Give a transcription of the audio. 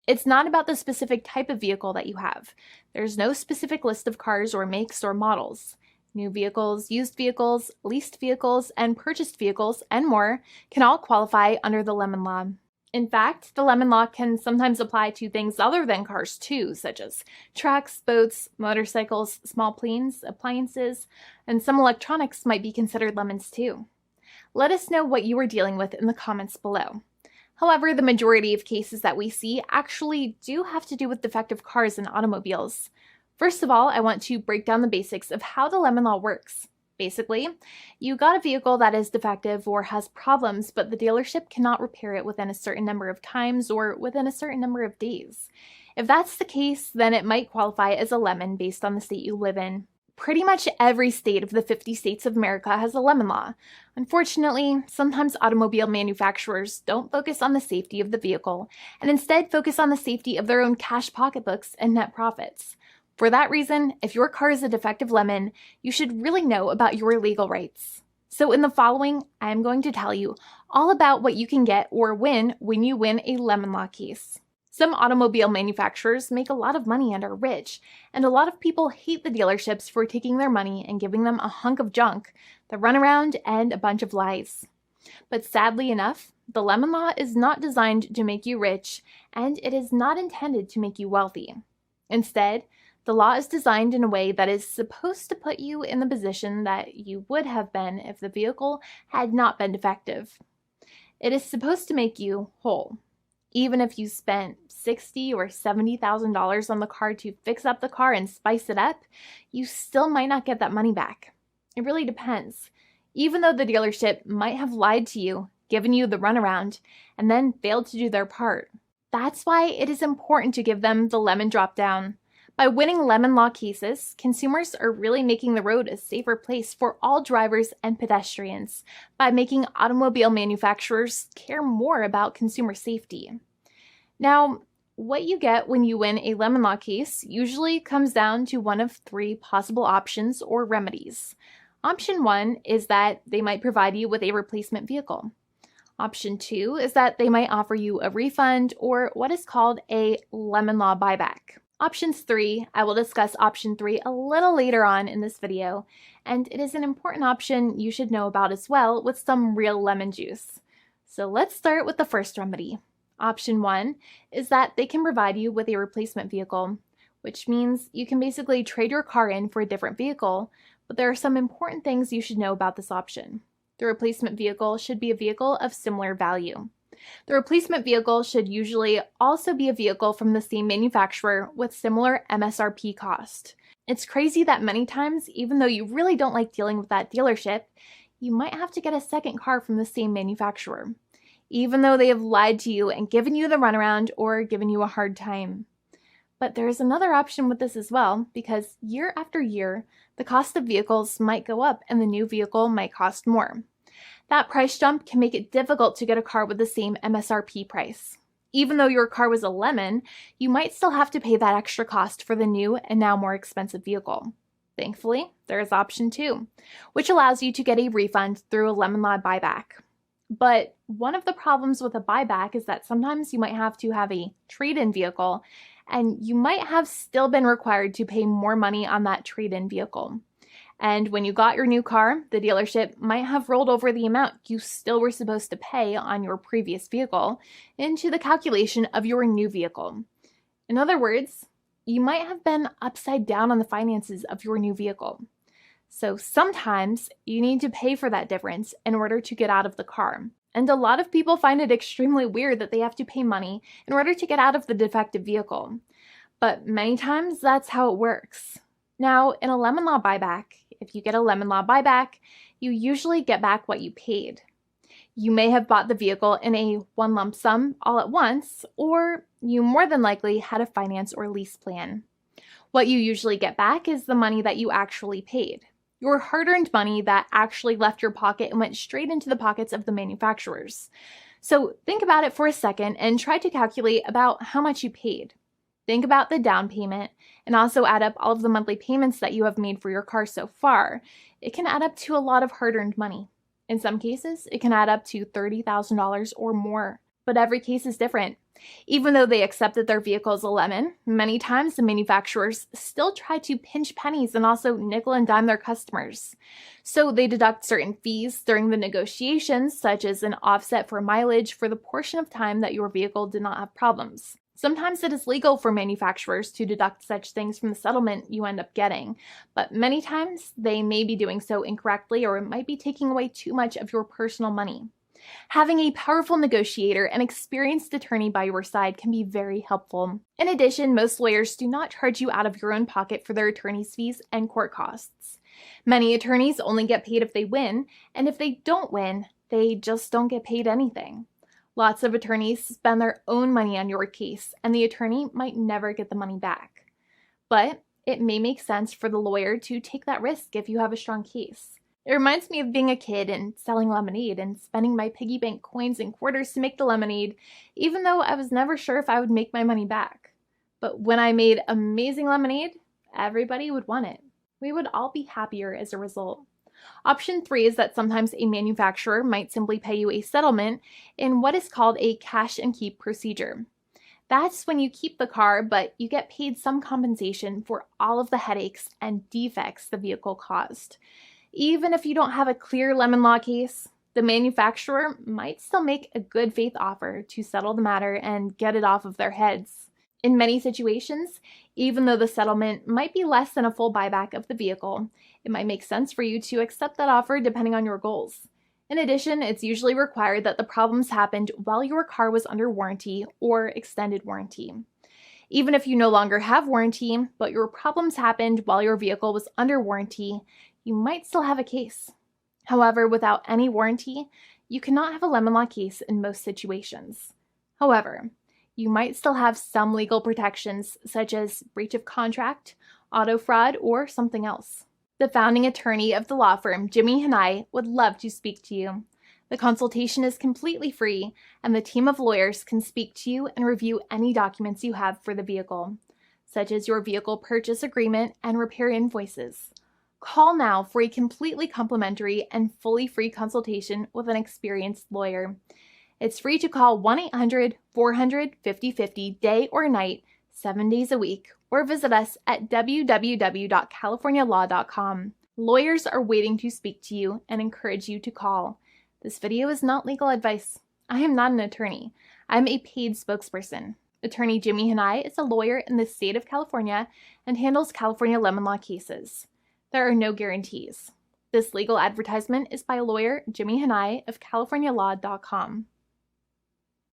It's not about the specific type of vehicle that you have. There's no specific list of cars or makes or models. New vehicles, used vehicles, leased vehicles, and purchased vehicles, and more can all qualify under the lemon law. In fact, the lemon law can sometimes apply to things other than cars too, such as trucks, boats, motorcycles, small planes, appliances, and some electronics might be considered lemons too. Let us know what you are dealing with in the comments below. However, the majority of cases that we see actually do have to do with defective cars and automobiles. First of all, I want to break down the basics of how the lemon law works. Basically, you got a vehicle that is defective or has problems, but the dealership cannot repair it within a certain number of times or within a certain number of days. If that's the case, then it might qualify as a lemon based on the state you live in. Pretty much every state of the 50 states of America has a lemon law. Unfortunately, sometimes automobile manufacturers don't focus on the safety of the vehicle and instead focus on the safety of their own cash pocketbooks and net profits. For that reason, if your car is a defective lemon, you should really know about your legal rights. So in the following, I am going to tell you all about what you can get or win when you win a lemon law case. Some automobile manufacturers make a lot of money and are rich, and a lot of people hate the dealerships for taking their money and giving them a hunk of junk, the runaround, and a bunch of lies. But sadly enough, the lemon law is not designed to make you rich, and it is not intended to make you wealthy. Instead, the law is designed in a way that is supposed to put you in the position that you would have been if the vehicle had not been defective. It is supposed to make you whole. Even if you spent $60,000 or $70,000 on the car to fix up the car and spice it up, you still might not get that money back. It really depends. Even though the dealership might have lied to you, given you the runaround, and then failed to do their part. That's why it is important to give them the lemon drop down. By winning lemon law cases, consumers are really making the road a safer place for all drivers and pedestrians by making automobile manufacturers care more about consumer safety. Now, what you get when you win a lemon law case usually comes down to one of three possible options or remedies. Option 1 is that they might provide you with a replacement vehicle. Option 2 is that they might offer you a refund or what is called a lemon law buyback. Options 3, I will discuss option 3 a little later on in this video, and it is an important option you should know about as well with some real lemon juice. So let's start with the first remedy. Option 1 is that they can provide you with a replacement vehicle, which means you can basically trade your car in for a different vehicle, but there are some important things you should know about this option. The replacement vehicle should be a vehicle of similar value. The replacement vehicle should usually also be a vehicle from the same manufacturer with similar MSRP cost. It's crazy that many times, even though you really don't like dealing with that dealership, you might have to get a second car from the same manufacturer, even though they have lied to you and given you the runaround or given you a hard time. But there is another option with this as well, because year after year, the cost of vehicles might go up and the new vehicle might cost more. That price jump can make it difficult to get a car with the same MSRP price. Even though your car was a lemon, you might still have to pay that extra cost for the new and now more expensive vehicle. Thankfully, there is option 2, which allows you to get a refund through a lemon law buyback. But one of the problems with a buyback is that sometimes you might have to have a trade-in vehicle, and you might have still been required to pay more money on that trade-in vehicle. And when you got your new car, the dealership might have rolled over the amount you still were supposed to pay on your previous vehicle into the calculation of your new vehicle. In other words, you might have been upside down on the finances of your new vehicle. So sometimes you need to pay for that difference in order to get out of the car. And a lot of people find it extremely weird that they have to pay money in order to get out of the defective vehicle. But many times that's how it works. Now, in a lemon law buyback, if you get a lemon law buyback, you usually get back what you paid. You may have bought the vehicle in a one lump sum all at once, or you more than likely had a finance or lease plan. What you usually get back is the money that you actually paid. Your hard-earned money that actually left your pocket and went straight into the pockets of the manufacturers. So think about it for a second and try to calculate about how much you paid. Think about the down payment and also add up all of the monthly payments that you have made for your car so far. It can add up to a lot of hard-earned money. In some cases, it can add up to $30,000 or more. but every case is different. Even though they accept that their vehicle is a lemon, many times the manufacturers still try to pinch pennies and also nickel and dime their customers. So they deduct certain fees during the negotiations, such as an offset for mileage for the portion of time that your vehicle did not have problems. Sometimes it is legal for manufacturers to deduct such things from the settlement you end up getting, but many times they may be doing so incorrectly, or it might be taking away too much of your personal money. Having a powerful negotiator and experienced attorney by your side can be very helpful. In addition, most lawyers do not charge you out of your own pocket for their attorney's fees and court costs. Many attorneys only get paid if they win, and if they don't win, they just don't get paid anything. Lots of attorneys spend their own money on your case, and the attorney might never get the money back. But it may make sense for the lawyer to take that risk if you have a strong case. It reminds me of being a kid and selling lemonade and spending my piggy bank coins and quarters to make the lemonade, even though I was never sure if I would make my money back. But when I made amazing lemonade, everybody would want it. We would all be happier as a result. Option 3 is that sometimes a manufacturer might simply pay you a settlement in what is called a cash and keep procedure. That's when you keep the car, but you get paid some compensation for all of the headaches and defects the vehicle caused. Even if you don't have a clear lemon law case, the manufacturer might still make a good faith offer to settle the matter and get it off of their heads. In many situations, even though the settlement might be less than a full buyback of the vehicle, it might make sense for you to accept that offer depending on your goals. In addition, it's usually required that the problems happened while your car was under warranty or extended warranty. Even if you no longer have warranty, but your problems happened while your vehicle was under warranty, you might still have a case. However, without any warranty, you cannot have a lemon law case in most situations. However, you might still have some legal protections, such as breach of contract, auto fraud, or something else. The founding attorney of the law firm, Jimmy and I, would love to speak to you. The consultation is completely free, and the team of lawyers can speak to you and review any documents you have for the vehicle, such as your vehicle purchase agreement and repair invoices. Call now for a completely complimentary and fully free consultation with an experienced lawyer. It's free to call 1-800-400-5050 day or night, 7 days a week, or visit us at www.californialaw.com. Lawyers are waiting to speak to you and encourage you to call. This video is not legal advice. I am not an attorney. I'm a paid spokesperson. Attorney Jimmy Hanai is a lawyer in the state of California and handles California lemon law cases. There are no guarantees. This legal advertisement is by lawyer Jimmy Hanai of CaliforniaLaw.com.